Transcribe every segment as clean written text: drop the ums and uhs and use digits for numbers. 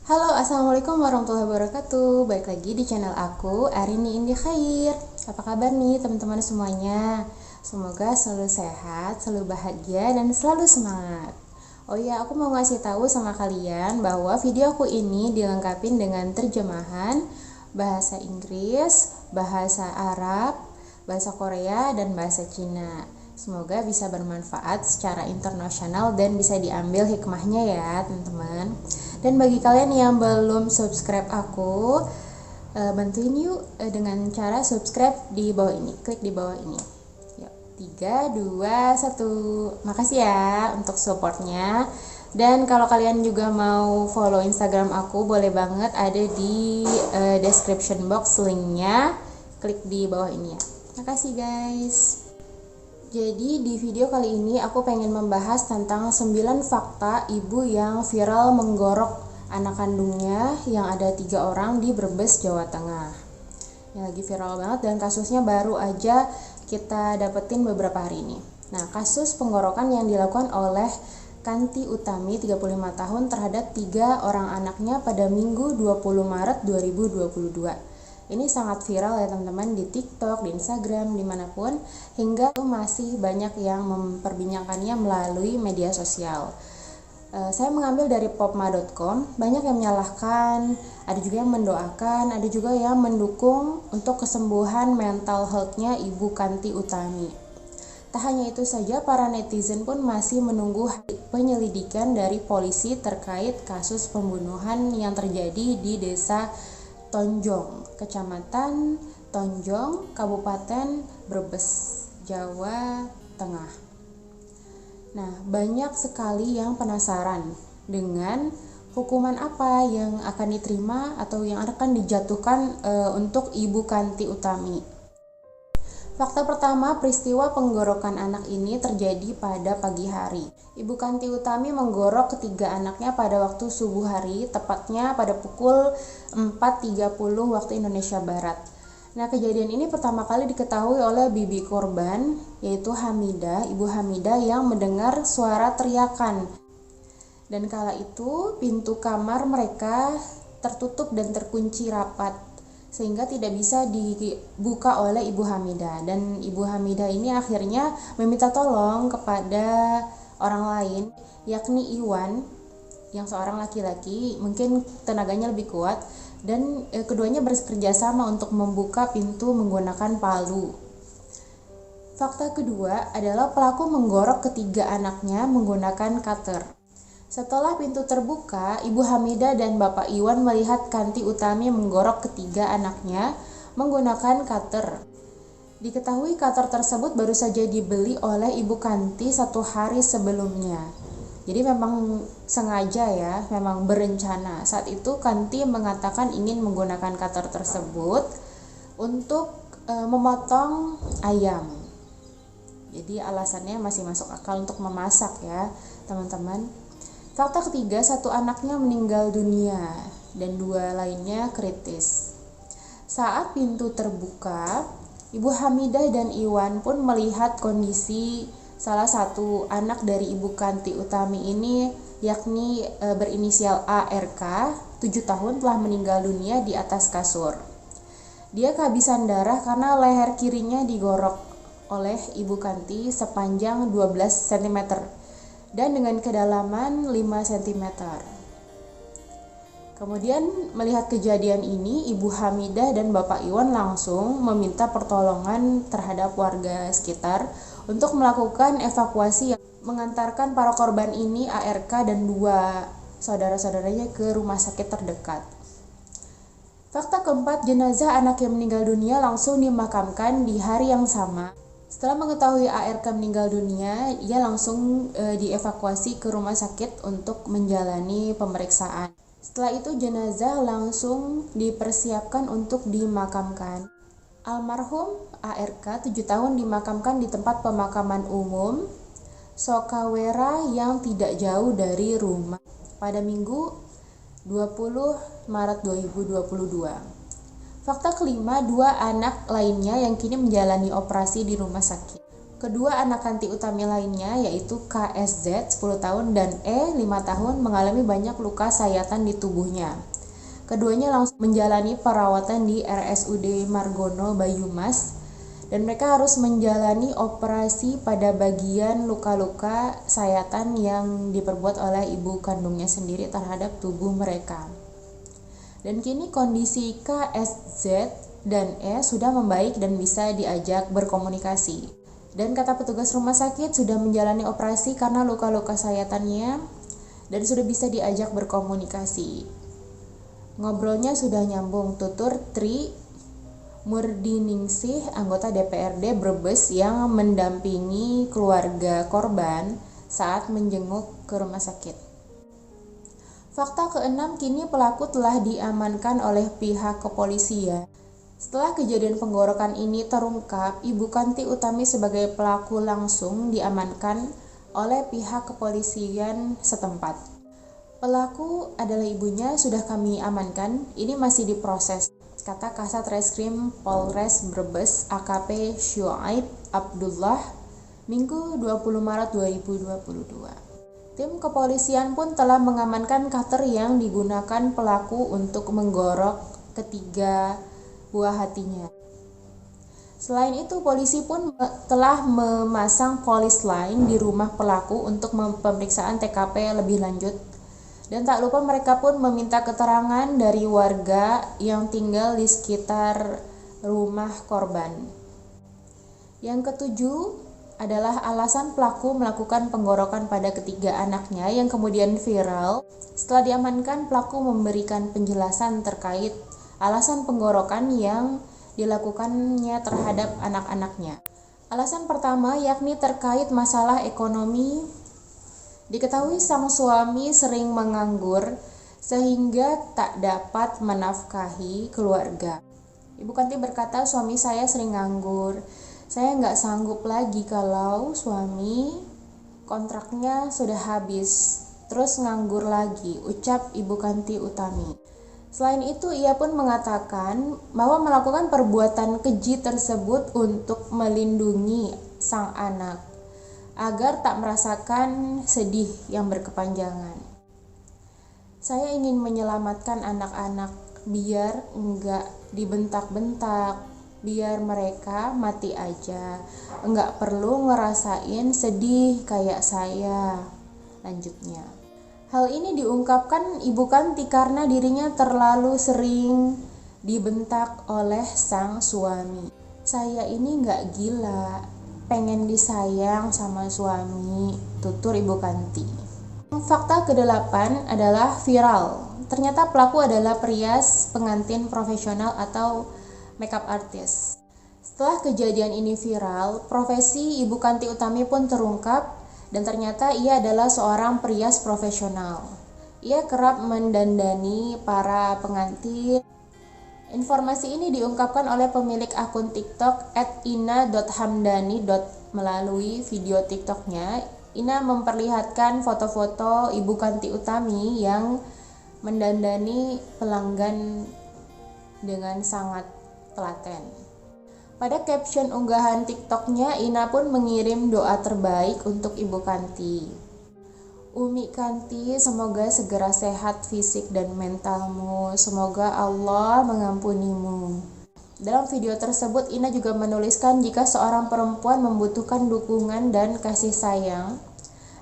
Halo, assalamualaikum warahmatullahi wabarakatuh. Balik lagi di channel aku, Arini Indi Khair. Apa kabar nih teman-teman semuanya? Semoga selalu sehat, selalu bahagia, dan selalu semangat. Oh iya, aku mau ngasih tahu sama kalian bahwa video aku ini dilengkapi dengan terjemahan bahasa Inggris, bahasa Arab, bahasa Korea, dan bahasa Cina. Semoga bisa bermanfaat secara internasional dan bisa diambil hikmahnya ya teman-teman. Dan bagi kalian yang belum subscribe aku, bantuin yuk dengan cara subscribe di bawah ini. Klik di bawah ini. Yuk, 3, 2, 1. Makasih ya untuk supportnya. Dan kalau kalian juga mau follow Instagram aku, boleh banget, ada di description box linknya. Klik di bawah ini ya. Makasih guys. Jadi di video kali ini aku pengen membahas tentang 9 fakta ibu yang viral menggorok anak kandungnya yang ada 3 orang di Brebes, Jawa Tengah. Yang lagi viral banget dan kasusnya baru aja kita dapetin beberapa hari ini. Nah, kasus penggorokan yang dilakukan oleh Kanti Utami 35 tahun terhadap 3 orang anaknya pada Minggu 20 Maret 2022. Ini sangat viral ya teman-teman, di TikTok, di Instagram, dimanapun, hingga masih banyak yang memperbincangkannya melalui media sosial. Saya mengambil dari popma.com, banyak yang menyalahkan, ada juga yang mendoakan, ada juga yang mendukung untuk kesembuhan mental health-nya Ibu Kanti Utami. Tak hanya itu saja, para netizen pun masih menunggu penyelidikan dari polisi terkait kasus pembunuhan yang terjadi di desa Tonjong, Kecamatan Tonjong, Kabupaten Brebes, Jawa Tengah. Nah, banyak sekali yang penasaran dengan hukuman apa yang akan diterima atau yang akan dijatuhkan untuk Ibu Kanti Utami. Fakta pertama, peristiwa penggorokan anak ini terjadi pada pagi hari. Ibu Kanti Utami menggorok ketiga anaknya pada waktu subuh hari, tepatnya pada pukul 4.30 waktu Indonesia Barat. Nah, kejadian ini pertama kali diketahui oleh bibi korban, yaitu Hamidah, Ibu Hamidah yang mendengar suara teriakan. Dan kala itu, pintu kamar mereka tertutup dan terkunci rapat, sehingga tidak bisa dibuka oleh Ibu Hamidah. Dan Ibu Hamidah ini akhirnya meminta tolong kepada orang lain, yakni Iwan, yang seorang laki-laki, mungkin tenaganya lebih kuat, dan keduanya bekerja sama untuk membuka pintu menggunakan palu. Fakta kedua adalah pelaku menggorok ketiga anaknya menggunakan cutter. Setelah pintu terbuka, Ibu Hamidah dan Bapak Iwan melihat Kanti Utami menggorok ketiga anaknya menggunakan cutter. Diketahui cutter tersebut baru saja dibeli oleh Ibu Kanti 1 hari sebelumnya. Jadi memang sengaja ya, memang berencana. Saat itu Kanti mengatakan ingin menggunakan cutter tersebut untuk memotong ayam. Jadi alasannya masih masuk akal untuk memasak ya, teman-teman. Fakta ketiga, 1 anaknya meninggal dunia dan 2 lainnya kritis. Saat pintu terbuka, Ibu Hamidah dan Iwan pun melihat kondisi salah satu anak dari Ibu Kanti Utami ini, yakni berinisial ARK, 7 tahun, telah meninggal dunia di atas kasur. Dia kehabisan darah karena leher kirinya digorok oleh Ibu Kanti sepanjang 12 cm. Dan dengan kedalaman 5 cm. Kemudian melihat kejadian ini, Ibu Hamidah dan Bapak Iwan langsung meminta pertolongan terhadap warga sekitar untuk melakukan evakuasi yang mengantarkan para korban ini, ARK dan 2 saudara-saudaranya, ke rumah sakit terdekat. Fakta keempat, jenazah anak yang meninggal dunia langsung dimakamkan di hari yang sama. Setelah mengetahui ARK meninggal dunia, ia langsung dievakuasi ke rumah sakit untuk menjalani pemeriksaan. Setelah itu jenazah langsung dipersiapkan untuk dimakamkan. Almarhum ARK 7 tahun dimakamkan di tempat pemakaman umum Sokawera yang tidak jauh dari rumah pada Minggu 20 Maret 2022. Fakta kelima, 2 anak lainnya yang kini menjalani operasi di rumah sakit. Kedua anak Kanti Utami lainnya yaitu KSZ 10 tahun dan E 5 tahun mengalami banyak luka sayatan di tubuhnya. Keduanya langsung menjalani perawatan di RSUD Margono Banyumas dan mereka harus menjalani operasi pada bagian luka-luka sayatan yang diperbuat oleh ibu kandungnya sendiri terhadap tubuh mereka. Dan kini kondisi KSZ dan E sudah membaik dan bisa diajak berkomunikasi. Dan kata petugas rumah sakit sudah menjalani operasi karena luka-luka sayatannya dan sudah bisa diajak berkomunikasi. Ngobrolnya sudah nyambung, tutur Tri Murdiningsih, anggota DPRD Brebes yang mendampingi keluarga korban saat menjenguk ke rumah sakit. Fakta keenam, kini pelaku telah diamankan oleh pihak kepolisian. Setelah kejadian penggorokan ini terungkap, Ibu Kanti Utami sebagai pelaku langsung diamankan oleh pihak kepolisian setempat. Pelaku adalah ibunya, sudah kami amankan, ini masih diproses, kata Kasat Reskrim Polres Brebes AKP Syuaib Abdullah, Minggu 20 Maret 2022. Tim kepolisian pun telah mengamankan cutter yang digunakan pelaku untuk menggorok ketiga buah hatinya. Selain itu, polisi pun telah memasang polis line di rumah pelaku untuk pemeriksaan TKP lebih lanjut. Dan tak lupa mereka pun meminta keterangan dari warga yang tinggal di sekitar rumah korban. Yang ketujuh adalah alasan pelaku melakukan penggorokan pada ketiga anaknya yang kemudian viral. Setelah diamankan, pelaku memberikan penjelasan terkait alasan penggorokan yang dilakukannya terhadap anak-anaknya. Alasan pertama yakni terkait masalah ekonomi. Diketahui sang suami sering menganggur sehingga tak dapat menafkahi keluarga. Ibu Kanti berkata, suami saya sering nganggur. Saya nggak sanggup lagi kalau suami kontraknya sudah habis, terus nganggur lagi, ucap Ibu Kanti Utami. Selain itu, ia pun mengatakan bahwa melakukan perbuatan keji tersebut untuk melindungi sang anak agar tak merasakan sedih yang berkepanjangan. Saya ingin menyelamatkan anak-anak biar enggak dibentak-bentak, biar mereka mati aja, enggak perlu ngerasain sedih kayak saya, lanjutnya. Hal ini diungkapkan Ibu Kanti karena dirinya terlalu sering dibentak oleh sang suami. Saya ini nggak gila, pengen disayang sama suami, tutur Ibu Kanti. Fakta ke-8 adalah viral. Ternyata pelaku adalah perias pengantin profesional atau makeup artist. Setelah kejadian ini viral, profesi Ibu Kanti Utami pun terungkap. Dan ternyata ia adalah seorang perias profesional. Ia kerap mendandani para pengantin. Informasi ini diungkapkan oleh pemilik akun TikTok @ina.hamdani. Melalui video TikToknya, Ina memperlihatkan foto-foto Ibu Kanti Utami yang mendandani pelanggan dengan sangat telaten. Pada caption unggahan TikToknya, Ina pun mengirim doa terbaik untuk Ibu Kanti. Umi Kanti, semoga segera sehat fisik dan mentalmu. Semoga Allah mengampunimu. Dalam video tersebut, Ina juga menuliskan jika seorang perempuan membutuhkan dukungan dan kasih sayang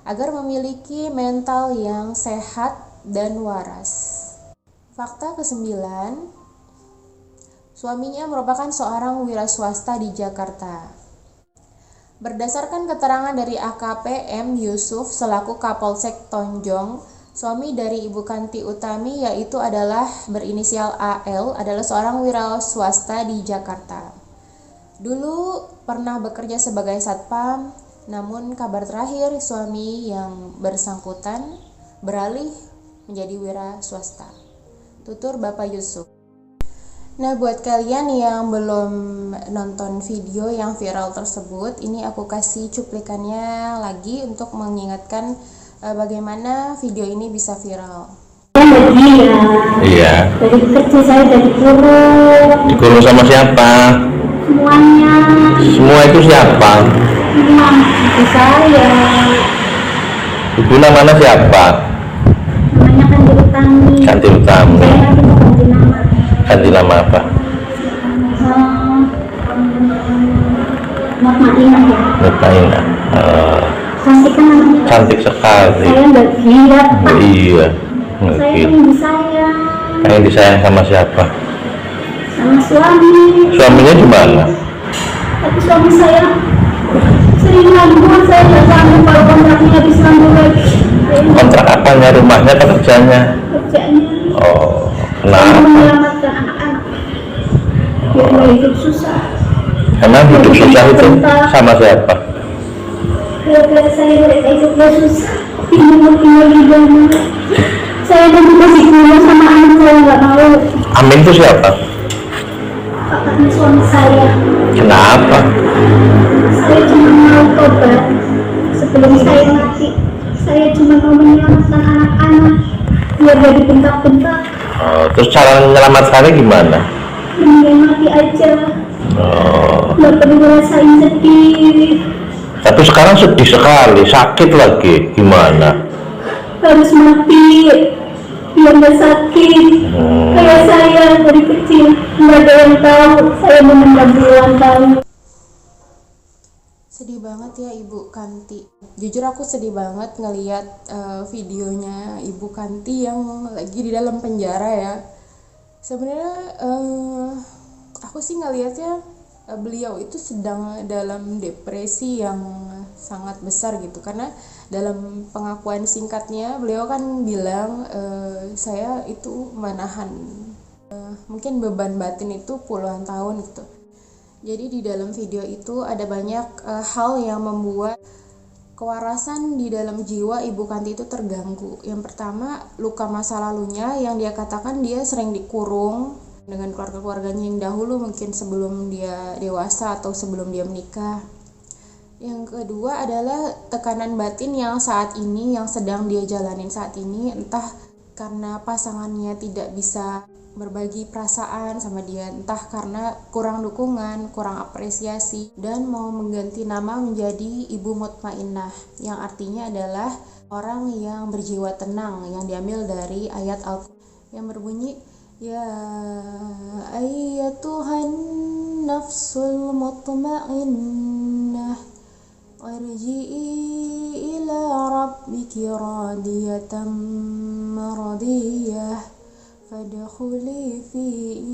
agar memiliki mental yang sehat dan waras. Fakta ke-9, suaminya merupakan seorang wira swasta di Jakarta. Berdasarkan keterangan dari AKP M. Yusuf selaku Kapolsek Tonjong, suami dari Ibu Kanti Utami yaitu adalah berinisial AL adalah seorang wira swasta di Jakarta. Dulu pernah bekerja sebagai satpam, namun kabar terakhir suami yang bersangkutan beralih menjadi wira swasta, tutur Bapak Yusuf. Nah, buat kalian yang belum nonton video yang viral tersebut, ini aku kasih cuplikannya lagi untuk mengingatkan bagaimana video ini bisa viral. Iya. Dari kecil saya udah dikurung. Dikurung sama siapa? Semuanya. Semua itu siapa? Itu saya. Ibu namanya siapa? Namanya Kanti Utami. Kanti Utami. Saya lagi mau ganti nama. Ganti nama apa? Mutmainah ya. Mutmainah. Cantik kan namanya. Cantik sekali. Saya nggak gila. Iya. Saya Mungkin. pengen disayang. Pengen disayang sama siapa? Sama suami. Suaminya di mana? Tapi suami saya sering nganggur, saya nggak sanggup kalau kontraknya habis nganggur lagi. Kontrak apanya? Rumahnya atau kerjanya? Kerjanya. Oh, Saya kenapa? menyelamatkan anak-anak. Biar nggak hidup susah. Emang hidup susah itu sama siapa? Gara-gara saya mereka hidup nggak susah. Tinggal di rumah. Saya udah dikasih kuliah sama anak saya nggak mau. Amin itu siapa? Kakaknya suami saya. Kenapa? Saya cuma mau tobat sebelum saya mati. Saya cuma mau menyelamatkan anak-anak biar gak dibentak-bentak. Oh, terus cara menyelamatkannya gimana? Mendingan mati aja. Oh, Gak perlu ngerasain sedih. tapi sekarang sedih sekali, sakit lagi. Gimana? Harus mati biar gak sakit. Kayak saya dari kecil nggak ada yang tahu saya meninggal berulang tahun. Sedih banget ya Ibu Kanti. Jujur aku sedih banget ngeliat videonya Ibu Kanti yang lagi di dalam penjara ya. Sebenarnya aku sih ngelihatnya beliau itu sedang dalam depresi yang sangat besar gitu, karena dalam pengakuan singkatnya beliau kan bilang saya itu menahan mungkin beban batin itu puluhan tahun gitu. Jadi di dalam video itu ada banyak hal yang membuat kewarasan di dalam jiwa Ibu Kanti itu terganggu. Yang pertama, luka masa lalunya yang dia katakan dia sering dikurung dengan keluarga-keluarganya yang dahulu, mungkin sebelum dia dewasa atau sebelum dia menikah. Yang kedua adalah tekanan batin yang saat ini, yang sedang dia jalanin saat ini, entah karena pasangannya tidak bisa berbagi perasaan sama dia, entah karena kurang dukungan, kurang apresiasi, dan mau mengganti nama menjadi Ibu Mutmainah, yang artinya adalah orang yang berjiwa tenang, yang diambil dari ayat Al-Quran yang berbunyi, ya ayyatuhan nafsul mutmainnah warji'i ila rabbiki radiyatan maradiyah fadkhuli fi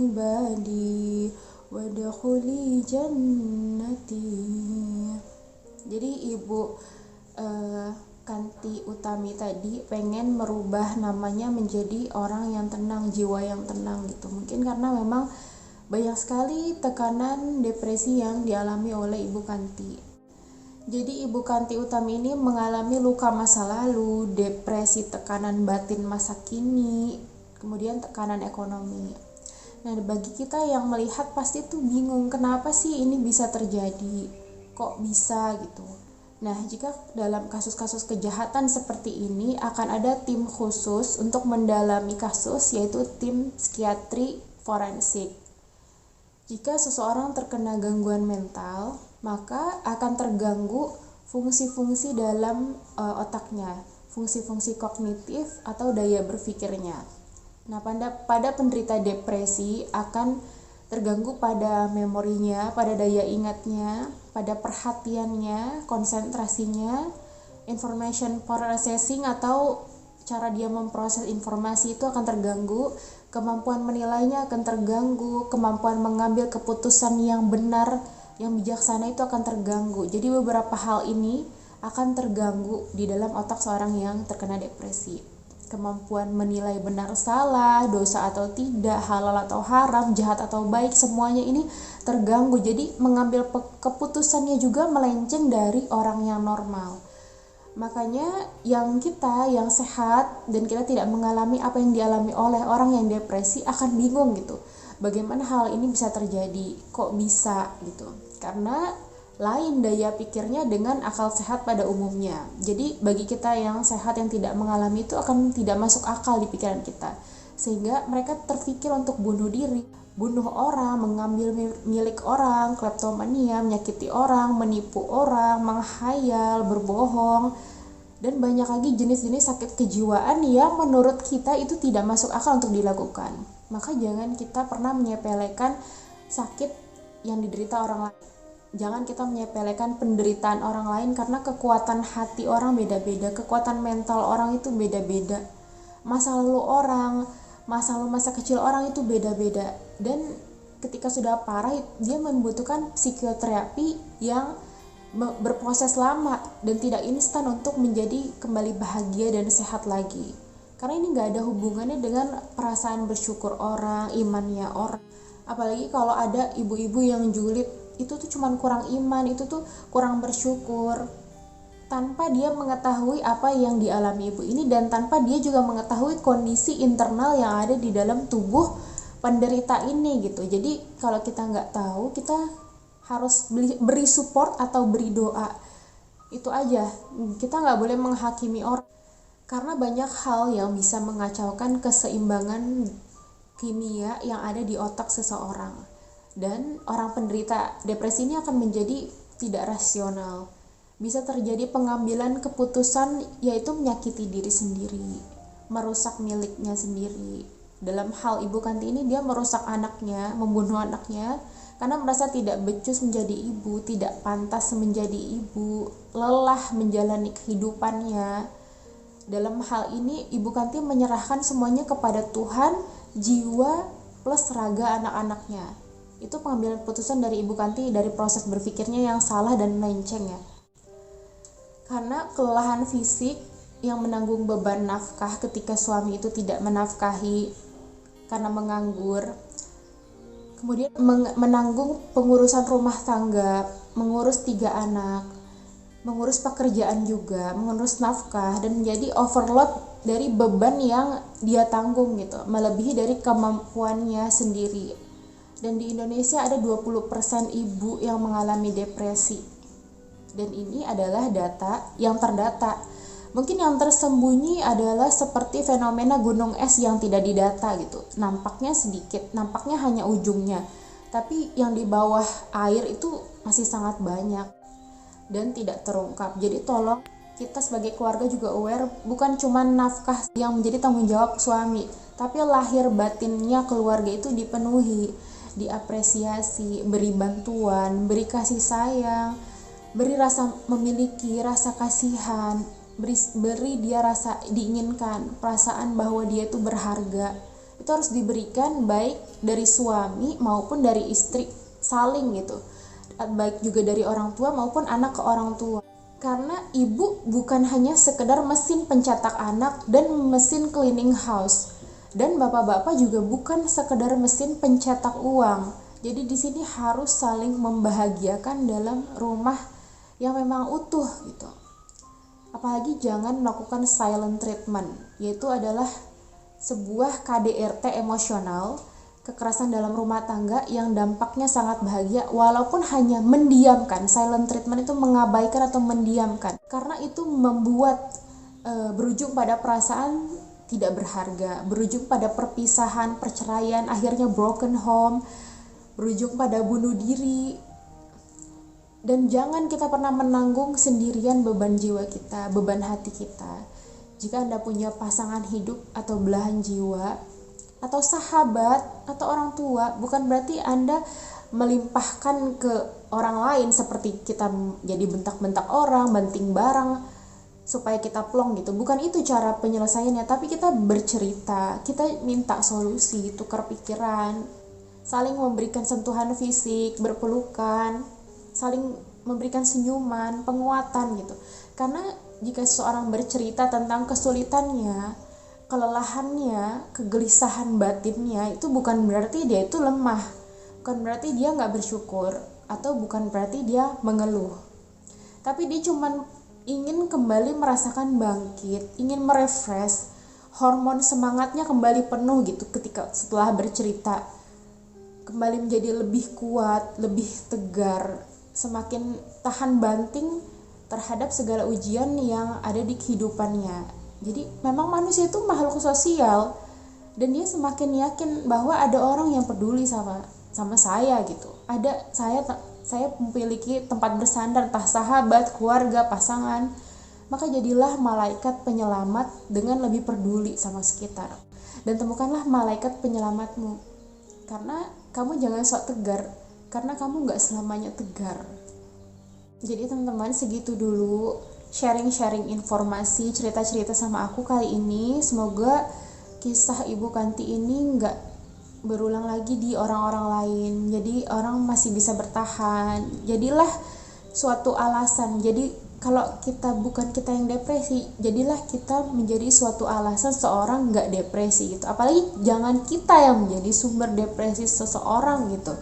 ibadi wadkhuli jannati. Jadi Ibu Kanti Utami tadi pengen merubah namanya menjadi orang yang tenang, jiwa yang tenang gitu. Mungkin karena memang banyak sekali tekanan depresi yang dialami oleh Ibu Kanti. Jadi Ibu Kanti Utami ini mengalami luka masa lalu, depresi, tekanan batin masa kini, kemudian tekanan ekonomi. Nah, bagi kita yang melihat pasti tuh bingung, kenapa sih ini bisa terjadi? Kok bisa gitu? Nah, jika dalam kasus-kasus kejahatan seperti ini akan ada tim khusus untuk mendalami kasus, yaitu tim psikiatri forensik. Jika seseorang terkena gangguan mental, maka akan terganggu fungsi-fungsi dalam otaknya, fungsi-fungsi kognitif atau daya berpikirnya. Nah, pada penderita depresi akan terganggu pada memorinya, pada daya ingatnya, pada perhatiannya, konsentrasinya, information processing atau cara dia memproses informasi itu akan terganggu, kemampuan menilainya akan terganggu, kemampuan mengambil keputusan yang benar, yang bijaksana itu akan terganggu. Jadi beberapa hal ini akan terganggu di dalam otak seorang yang terkena depresi. Kemampuan menilai benar salah, dosa atau tidak, halal atau haram, jahat atau baik, semuanya ini terganggu. Jadi mengambil keputusannya juga melenceng dari orang yang normal. Makanya yang sehat dan kita tidak mengalami apa yang dialami oleh orang yang depresi akan bingung gitu. Bagaimana hal ini bisa terjadi? Kok bisa gitu? Karena lain daya pikirnya dengan akal sehat pada umumnya. Jadi bagi kita yang sehat yang tidak mengalami itu akan tidak masuk akal di pikiran kita. sehingga mereka terpikir untuk bunuh diri, bunuh orang, mengambil milik orang, kleptomania, menyakiti orang, menipu orang, menghayal, berbohong, dan banyak lagi jenis-jenis sakit kejiwaan yang menurut kita itu tidak masuk akal untuk dilakukan. Maka jangan kita pernah menyepelekan sakit yang diderita orang lain. Jangan kita menyepelekan penderitaan orang lain, karena kekuatan hati orang beda-beda, kekuatan mental orang itu beda-beda. Masa lalu orang, masa kecil orang itu beda-beda, dan ketika sudah parah dia membutuhkan psikoterapi yang berproses lama dan tidak instan untuk menjadi kembali bahagia dan sehat lagi. Karena ini gak ada hubungannya dengan perasaan bersyukur orang, imannya orang. Apalagi kalau ada ibu-ibu yang julid, itu tuh cuman kurang iman, itu tuh kurang bersyukur, tanpa dia mengetahui apa yang dialami ibu ini, dan tanpa dia juga mengetahui kondisi internal yang ada di dalam tubuh penderita ini gitu. Jadi kalau kita nggak tahu, kita harus beri support atau beri doa, itu aja. Kita nggak boleh menghakimi orang, karena banyak hal yang bisa mengacaukan keseimbangan kimia yang ada di otak seseorang, dan orang penderita depresi ini akan menjadi tidak rasional. Bisa terjadi pengambilan keputusan, yaitu menyakiti diri sendiri, merusak miliknya sendiri. Dalam hal Ibu Kanti ini, dia merusak anaknya, membunuh anaknya, karena merasa tidak becus menjadi ibu, tidak pantas menjadi ibu, lelah menjalani kehidupannya. Dalam hal ini, Ibu Kanti menyerahkan semuanya kepada Tuhan, jiwa plus raga anak-anaknya. Itu pengambilan keputusan dari Ibu Kanti, dari proses berpikirnya yang salah dan melenceng ya. Karena kelelahan fisik yang menanggung beban nafkah ketika suami itu tidak menafkahi karena menganggur, kemudian menanggung pengurusan rumah tangga, mengurus 3 anak, mengurus pekerjaan juga, mengurus nafkah, dan menjadi overload dari beban yang dia tanggung gitu, melebihi dari kemampuannya sendiri. Dan di Indonesia ada 20% ibu yang mengalami depresi. Dan ini adalah data yang terdata. Mungkin yang tersembunyi adalah seperti fenomena gunung es yang tidak didata gitu. Nampaknya sedikit, nampaknya hanya ujungnya. Tapi yang di bawah air itu masih sangat banyak dan tidak terungkap. Jadi tolong kita sebagai keluarga juga aware, bukan cuma nafkah yang menjadi tanggung jawab suami, tapi lahir batinnya keluarga itu dipenuhi, diapresiasi, beri bantuan, beri kasih sayang, beri rasa memiliki, rasa kasihan, beri dia rasa diinginkan, perasaan bahwa dia itu berharga. Itu harus diberikan baik dari suami maupun dari istri, saling gitu. Baik juga dari orang tua maupun anak ke orang tua. Karena ibu bukan hanya sekedar mesin pencetak anak dan mesin cleaning house. Dan bapak-bapak juga bukan sekedar mesin pencetak uang. Jadi di sini harus saling membahagiakan dalam rumah yang memang utuh gitu. Apalagi jangan melakukan silent treatment, yaitu adalah sebuah KDRT emosional, kekerasan dalam rumah tangga yang dampaknya sangat bahagia walaupun hanya mendiamkan. Silent treatment itu mengabaikan atau mendiamkan, karena itu membuat berujung pada perasaan tidak berharga, berujung pada perpisahan, perceraian, akhirnya broken home, berujung pada bunuh diri. Dan jangan kita pernah menanggung sendirian beban jiwa kita, beban hati kita. Jika Anda punya pasangan hidup atau belahan jiwa, atau sahabat, atau orang tua, bukan berarti Anda melimpahkan ke orang lain seperti kita jadi bentak-bentak orang, banting barang, supaya kita plong gitu. Bukan itu cara penyelesaiannya, tapi kita bercerita, kita minta solusi, tukar pikiran, saling memberikan sentuhan fisik, berpelukan, saling memberikan senyuman, penguatan gitu. Karena jika seseorang bercerita tentang kesulitannya, kelelahannya, kegelisahan batinnya, itu bukan berarti dia itu lemah, bukan berarti dia nggak bersyukur, atau bukan berarti dia mengeluh. Tapi dia cuma ingin kembali merasakan bangkit, ingin merefresh, hormon semangatnya kembali penuh gitu ketika setelah bercerita, kembali menjadi lebih kuat, lebih tegar, semakin tahan banting terhadap segala ujian yang ada di kehidupannya. Jadi memang manusia itu makhluk sosial, dan dia semakin yakin bahwa ada orang yang peduli sama saya gitu. Saya memiliki tempat bersandar, entah sahabat, keluarga, pasangan. Maka jadilah malaikat penyelamat dengan lebih peduli sama sekitar. Dan temukanlah malaikat penyelamatmu. Karena kamu jangan sok tegar, karena kamu gak selamanya tegar. Jadi teman-teman, segitu dulu sharing-sharing informasi, cerita-cerita sama aku kali ini. Semoga kisah Ibu Kanti ini gak berulang lagi di orang-orang lain. Jadi orang masih bisa bertahan. Jadilah suatu alasan. Jadi kalau bukan kita yang depresi, jadilah kita menjadi suatu alasan seorang gak depresi gitu. Apalagi jangan kita yang menjadi sumber depresi seseorang gitu.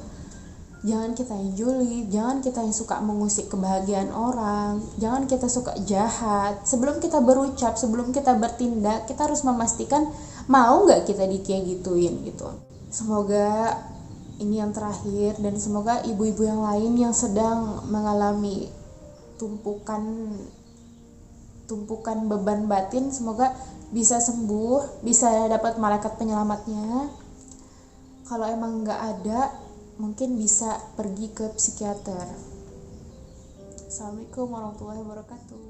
Jangan kita yang julid, jangan kita yang suka mengusik kebahagiaan orang, jangan kita suka jahat. Sebelum kita berucap, sebelum kita bertindak, kita harus memastikan mau gak kita kayak gituin gitu. Semoga ini yang terakhir, dan semoga ibu-ibu yang lain yang sedang mengalami tumpukan beban batin, semoga bisa sembuh, bisa dapat malaikat penyelamatnya. Kalau emang nggak ada, mungkin bisa pergi ke psikiater. Assalamualaikum warahmatullahi wabarakatuh.